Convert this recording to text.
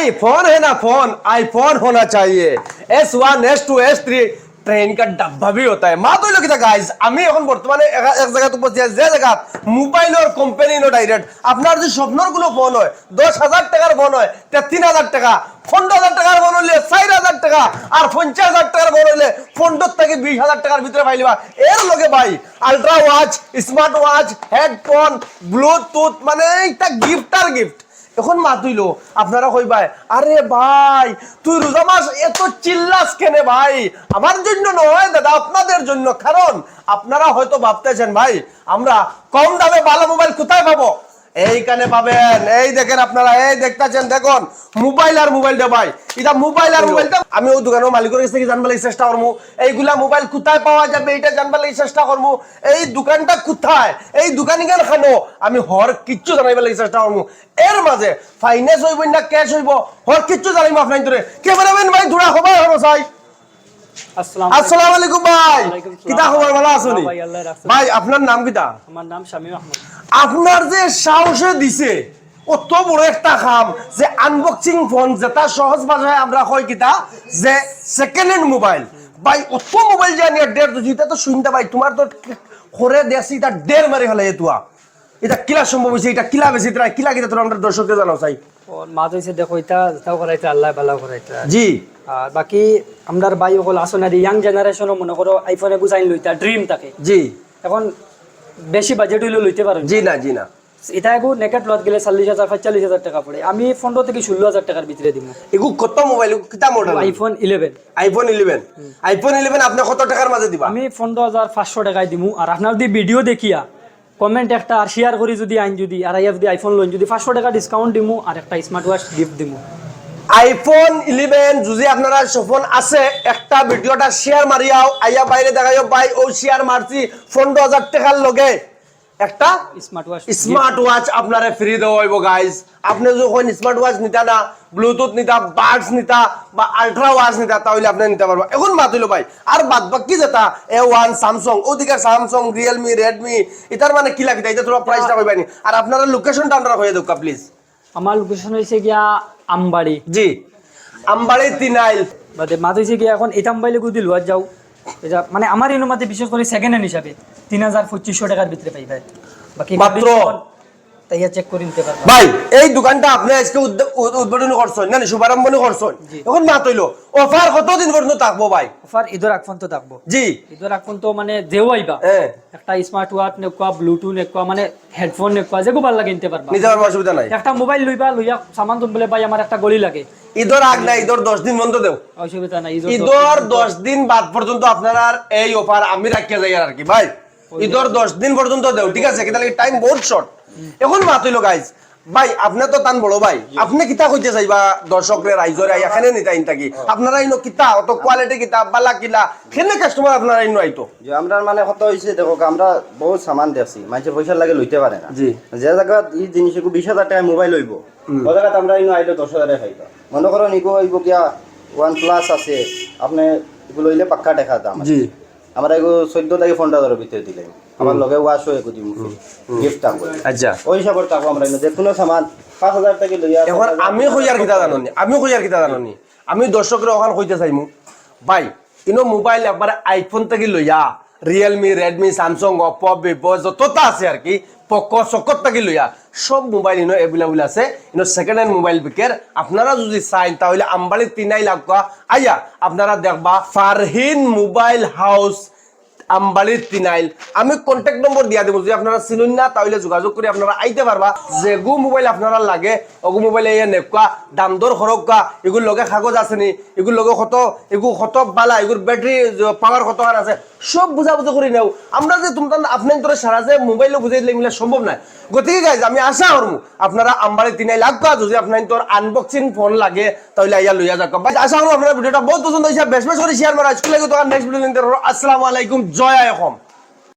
भाई फोन है ना, फोन आईफोन होना चाहिए। S1 S2 S3 ट्रेन का डब्बा भी होता है। मा তো কিটা গাইস, আমি এখন বর্তমানে এক জায়গা উপস্থিত আছি, যে জায়গা মোবাইলের কোম্পানি নো ডাইরেক্ট আপনার যে স্বপ্নর গুলো ফোন হয় 10,000 টাকার ফোন হয় 3,000 টাকা, 15,000 টাকার ফোন হলে 4,000 টাকা, আর 50,000 টাকার ফোন হলে 15 থেকে 20,000 টাকার ভিতরে পাইলিবা। এর লগে ভাই ultra watch, smart watch, headphone, Bluetooth, মানে একটা গিফট আর গিফট। এখন মা তুইলো আপনারা কইবাই, আরে ভাই তুই রোজা মাস এত চিল্লাস কেনে ভাই? আমার জন্য নয় দাদা, আপনাদের জন্য। কারণ আপনারা হয়তো ভাবতেছেন ভাই আমরা কম দামে ভালো মোবাইল কোথায় পাবো? এইখানে পাবেন। এই দেখেন আপনারা, এই দেখতেছেন, দেখুন মোবাইল আর মোবাইল দে ভাই, এটা মোবাইল আর মোবাইলটা আমি ওই দোকানের মালিকের কাছ থেকে জানবার চেষ্টা করবো এইগুলা মোবাইল কোথায় পাওয়া যাবে, এটা জানবার চেষ্টা করবো। এই দোকানটা কোথায়, এই দোকানি কেন খানো, আমি হর কিচ্ছু জানাইবার চেষ্টা করবো। এর মাঝে ফাইন্যান্স হইব না ক্যাশ হইব, হর কিচ্ছু জানাইবো আপনার ধরে। ক্যামেরাম্যান ভাই ধরা হবাই হলো চাই। আসসালামু আলাইকুম ভাই, কিটা খবর, ভালো আছেন ভাই? আপনার নাম কিটা? আমার নাম শামীম আহমদ। আপনার যে সাহসে দিছে অত বড় একটা কাম, যে আনবক্সিং ফোন, যেটা সহজ ভাষায় আমরা কই কিটা যে সেকেন্ড হ্যান্ড মোবাইল। ভাই অত মোবাইল জানি দেড় যেটা তো শুনতে ভাই তোমার তো করে দেছি, এটা দেড় মারি হলে এতুয়া এটা কিলা সম্ভব হয়েছে, এটা কিলা বেশি তারা কিলা কিটা তোর আমরা দর্শককে জানাও চাই। মা হইছে দেখো এটা তাও করাইতে আল্লাহ ভালো করাইতে জি। আর বাকি আমরার ভাই সকল আসুন আর ইয়াং জেনারেশনও মনে করো আইফোনে বুঝাইন লইতা ড্রিম থাকে। জি। এখন বেশি বাজেট হইলে লইতে পারো। জি না, জি না। এটা এগু নেকেট লত গেলে 40,000 45,000 টাকা পড়ে। আমি 15 থেকে 16,000 টাকার ভিতরে দিব। এগু কত মোবাইল, কিটা মডেল? আইফোন 11। আইফোন 11। আইফোন 11 আপনি কত টাকার মাঝে দিবা? আমি 15,500 টাকায় দিমু। আর আপনার যদি ভিডিও দেখিয়া কমেন্ট একটা আর শেয়ার করি যদি আইন যদি আর আইএফ দি আইফোন লোন যদি 500 টাকা ডিসকাউন্ট দিমু আর একটা স্মার্ট ওয়াচ গিফট দিমু। আইফোন 11 যদি আপনারা সফল আছে একটা ভিডিওটা শেয়ার মারিয়াও আইয়া বাইরে দেখাইও ভাই ও শেয়ার মারছি 15,000 টাকার লগে একটা স্মার্ট ওয়াচ আপনারা ফ্রি দেওয়া হইব গাইস। আপনি যখন স্মার্ট ওয়াচ নিতা না, ব্লুটুথ নিতা, বাডস নিতা বা আলট্রা ওয়াচ নিতা, তাহলে আপনি নিতে পারবেন। এখন বাদ হইলো ভাই আর বাদ বাকি যেটা A1 স্যামসাং, ওদিকে স্যামসাং, রিয়েলমি, রেডমি, এটার মানে কি লাগে এটা তোরা প্রাইসটা কইবানি। আর আপনারা লোকেশনটা আপনারা হয়ে দাও প্লিজ। আমার লোকেশন হইছে গিয়া আমবাড়ি। জি, আমবাড়ি তিনাইল বাদে মাত হইছে গিয়া এখন এটা মোবাইলে গুদি লওয়া যাও। এটা মানে আমার অনুমতি বিশেষ করে সেকেন্ড হ্যান্ড হিসাবে 3,2500 টাকার ভিতরে পাইবে। বাকি মাত্র তাইয়া চেক করে নিতে পারবেন ভাই। এই দোকানটা আপনি আজকে উদ্বোধন করছেন না, শুভারম্ভনী করছেন। এখন না তৈলো অফার কতদিন পর্যন্ত থাকবো ভাই? অফার ঈদের আগ পর্যন্ত থাকবো। জি, ঈদের আগ পর্যন্ত মানে যেও আইবা একটা স্মার্ট ওয়াচ নেকুয়া, ব্লুটুথ নেকুয়া, মানে হেডফোন নেকুয়া, যেগো ভালো লাগে নিতে পারবা। নিতে পারবা, অসুবিধা নাই। একটা মোবাইল লইবা, লইয়া সামান তুমি বলে ভাই আমার একটা গলি লাগে। ঈদের আগ না, ঈদের 10 দিন বন্ধ দেও, অসুবিধা নাই। ঈদের 10 দিন বাদ পর্যন্ত আপনারা এই অফার আমি রাখিয়া যাই আর কি ভাই। ঈদের 10 দিন পর্যন্ত দেও, ঠিক আছে? কিন্তু টাইম বহুত শর্ট। এখন মাত হইলো গাইস ভাই, আপনি তো টান বড় ভাই, আপনি কিতা কইতে চাইবা দর্শকরে রাইজরে এখানে নিতাইন থাকি আপনারা ইনো কিতা অত কোয়ালিটি কিতা বালা কিলা কেনে কাস্টমার আপনারা ইনো আইতো? যে আমরা মানে কত হইছে দেখো আমরা বহুত সামান দেখছি মানুষের পয়সা লাগে লইতে পারে না। জি। যে জায়গা এই জিনিসকে 20,000 টাকা মোবাইল হইব ও জায়গাতে আমরা ইনো আইলো 10,000 টাকা খাইবা। মনে করো নিকো হইব কিয়া OnePlus আছে, আপনি এগুলো হইলে পাক্কা টাকা দাম। জি। আমরা এগো 14 থেকে 15,000 ভিতরে দিলাম। আমার লগে ওয়াশও এগো দিমু গিফট থাকবো। আচ্ছা, ওই হিসাবে টাকা আমরা ইনো যে কোনো সামান 5,000 টাকা লইয়া। এখন আমি কইয়ার কিতা জাননি, আমি দর্শকরে ওখান কইতে চাইমু ভাই ইনো মোবাইল একবারে আইফোন থেকে লইয়া Realme, Redmi, Samsung, Oppo, Vivo যতটা আছে আর কি, পোকো, সকত থেকে লইয়া সব মোবাইল ইনো এভেলেবল আছে। ইনো সেকেন্ড হ্যান্ড মোবাইল বিকের আপনারা যদি চাইন তাহলে আমবাড়ি তিনাইল আইয়া আপনারা দেখবা ফারহিন মোবাইল হাউস, আমবাড়ির তিনাইল। আমি কন্ট্যাক্ট নম্বর দিয়া দেবো, যদি আপনারা চিনুন না তাহলে যোগাযোগ করে আপনারা আইতে পারবা। যেগু মোবাইল আপনারা লাগে অগু মোবাইল এই নেকুয়া দাম দর খরকা, এগুর লগে কাগজ আছে নি, এগুর লগে কত বালা, এগুর ব্যাটারি পাওয়ার কত আর আছে, সব বুঝাবুঝি করে নেও। আমরা যে তোমরা আপনার তোর সারা যে মোবাইলে বুঝাই দিলে এগুলো সম্ভব নয়। গতিকে গাইজ আমি আশা করবো আপনারা আমবাড়ি তিনাইল লাগবা। যদি আপনার তোর আনবক্সিং ফোন লাগে তাহলে আইয়া লইয়া যাক। আশা করবো আপনার ভিডিওটা বহুত পছন্দ হয়েছে, বেশ বেশ করে শেয়ার মারা। স্কুলে নেক্সট ভিডিও। আসসালামু আলাইকুম, জয় আয়কম।